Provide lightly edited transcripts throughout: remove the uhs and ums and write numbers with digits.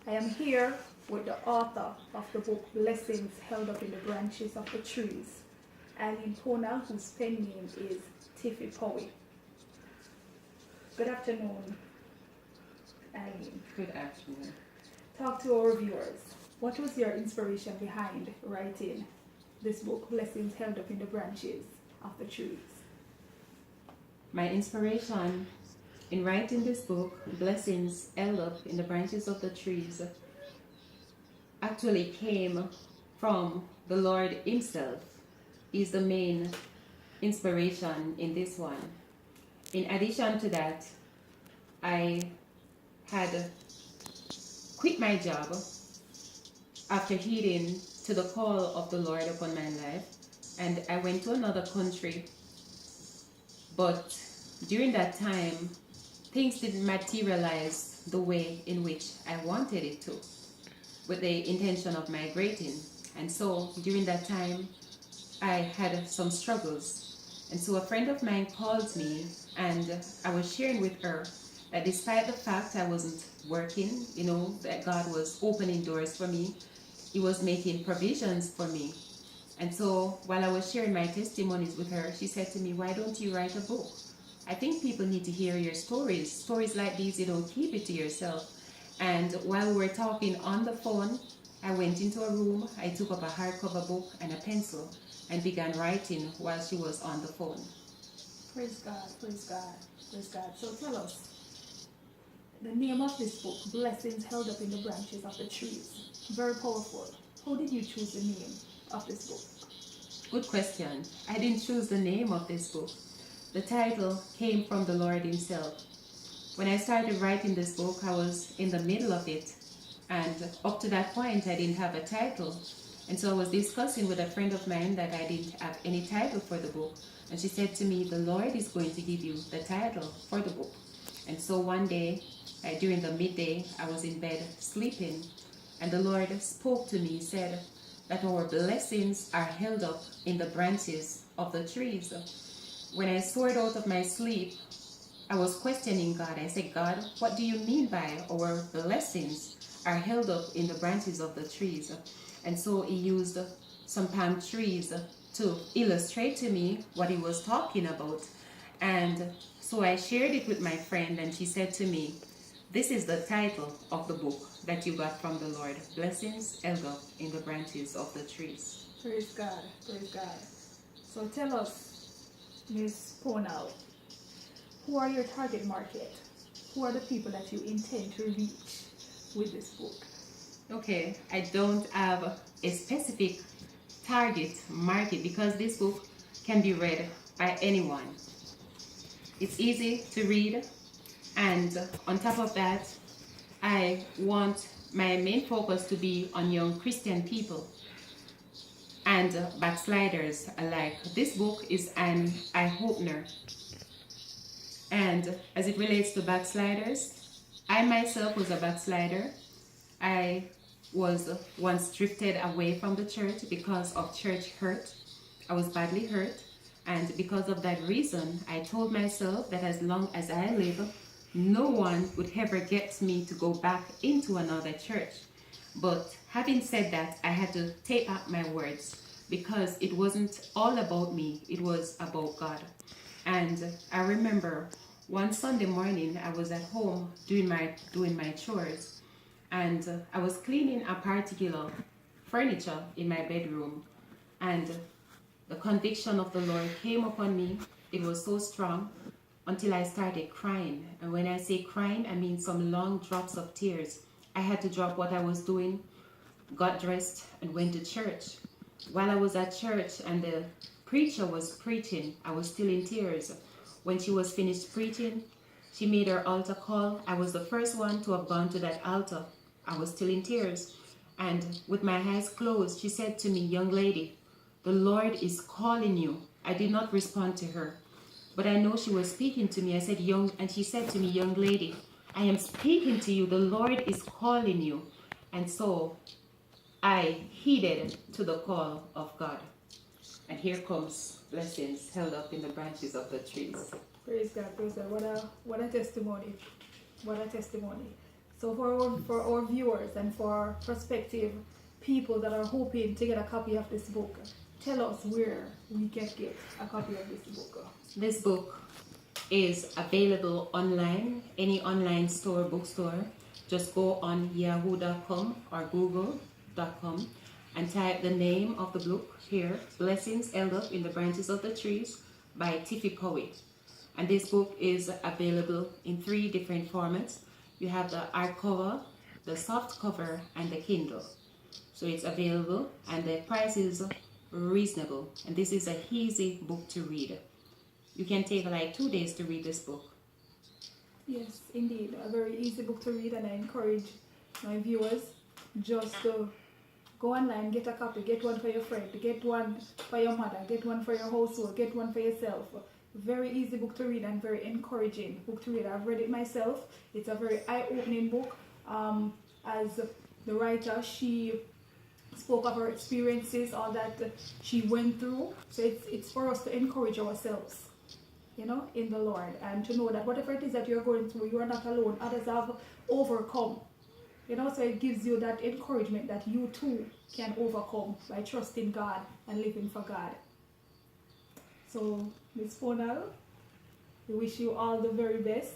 I am here with the author of the book Blessings Held Up in the Branches of the Trees, Eileen Pona, whose pen name is Tiffy Powie. Good afternoon, Eileen. Good afternoon. Talk to our viewers. What was your inspiration behind writing this book, Blessings Held Up in the Branches of the Trees? My inspiration in writing this book, Blessings Held Up in the Branches of the Trees, actually came from the Lord Himself. He's the main inspiration in this one. In addition to that, I had quit my job after heeding to the call of the Lord upon my life, and I went to another country. But during that time, things didn't materialize the way in which I wanted it to, with the intention of migrating. And so during that time, I had some struggles. And so a friend of mine called me, and I was sharing with her that despite the fact I wasn't working, that God was opening doors for me, He was making provisions for me. And so while I was sharing my testimonies with her, she said to me, "Why don't you write a book? I think people need to hear your stories. Stories like these, you don't keep it to yourself." And while we were talking on the phone, I went into a room, I took up a hardcover book and a pencil and began writing while she was on the phone. Praise God, praise God, praise God. So tell us, the name of this book, Blessings Held Up in the Branches of the Trees. Very powerful. How did you choose the name of this book? Good question. I didn't choose the name of this book. The title came from the Lord Himself. When I started writing this book, I was in the middle of it. And up to that point, I didn't have a title. And so I was discussing with a friend of mine that I didn't have any title for the book. And she said to me, "The Lord is going to give you the title for the book." And so one day, during the midday, I was in bed sleeping. And the Lord spoke to me. He said that our blessings are held up in the branches of the trees. When I soared out of my sleep, I was questioning God. I said, "God, what do you mean by our blessings are held up in the branches of the trees?" And so He used some palm trees to illustrate to me what He was talking about. And so I shared it with my friend, and she said to me, "This is the title of the book that you got from the Lord, Blessings Held Up in the Branches of the Trees." Praise God, praise God. So tell us, Ms. Ponal, who are your target market? Who are the people that you intend to reach with this book? Okay, I don't have a specific target market because this book can be read by anyone. It's easy to read, and on top of that, I want my main focus to be on young Christian people and backsliders alike. This book is an eye-opener. And as it relates to backsliders, I myself was a backslider. I was once drifted away from the church because of church hurt. I was badly hurt. And because of that reason, I told myself that as long as I live, no one would ever get me to go back into another church. But having said that, I had to take back my words because it wasn't all about me, it was about God. And I remember one Sunday morning, I was at home doing my chores, and I was cleaning a particular furniture in my bedroom, and the conviction of the Lord came upon me. It was so strong until I started crying. And when I say crying, I mean some long drops of tears. I had to drop what I was doing, got dressed, and went to church. While I was at church and the preacher was preaching, I was still in tears. When she was finished preaching, she made her altar call. I was the first one to have gone to that altar. I was still in tears. And with my eyes closed, she said to me, "Young lady, the Lord is calling you." I did not respond to her, but I know she was speaking to me. I said, and she said to me, "Young lady, I am speaking to you. The Lord is calling you." And so I heeded to the call of God. And here comes Blessings Held Up in the Branches of the Trees. Praise God, praise God. What a testimony. What a testimony. So for our viewers and for prospective people that are hoping to get a copy of this book, tell us where we can get a copy of this book. This book is available online, any online store, bookstore. Just go on yahoo.com or google.com and type the name of the book here, Blessings Held Up in the Branches of the Trees by Tiffy Powie. And this book is available in 3 different formats. You have the hardcover, the soft cover, and the Kindle. So it's available and the price is reasonable. And this is an easy book to read. You can take like 2 days to read this book. Yes, indeed. A very easy book to read, and I encourage my viewers just to go online, get a copy, get one for your friend, get one for your mother, get one for your household, get one for yourself. Very easy book to read and very encouraging book to read. I've read it myself. It's a very eye-opening book. As the writer, she spoke of her experiences, all that she went through. So it's for us to encourage ourselves, you know, in the Lord, and to know that whatever it is that you're going through, you are not alone. Others have overcome. You know, so it gives you that encouragement that you too can overcome by trusting God and living for God. So, Ms. Ponal, we wish you all the very best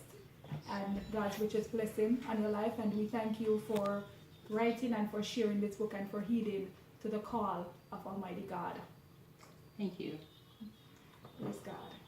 and God's richest blessing on your life, and we thank you for writing and for sharing this book and for heeding to the call of Almighty God. Thank you. Praise God.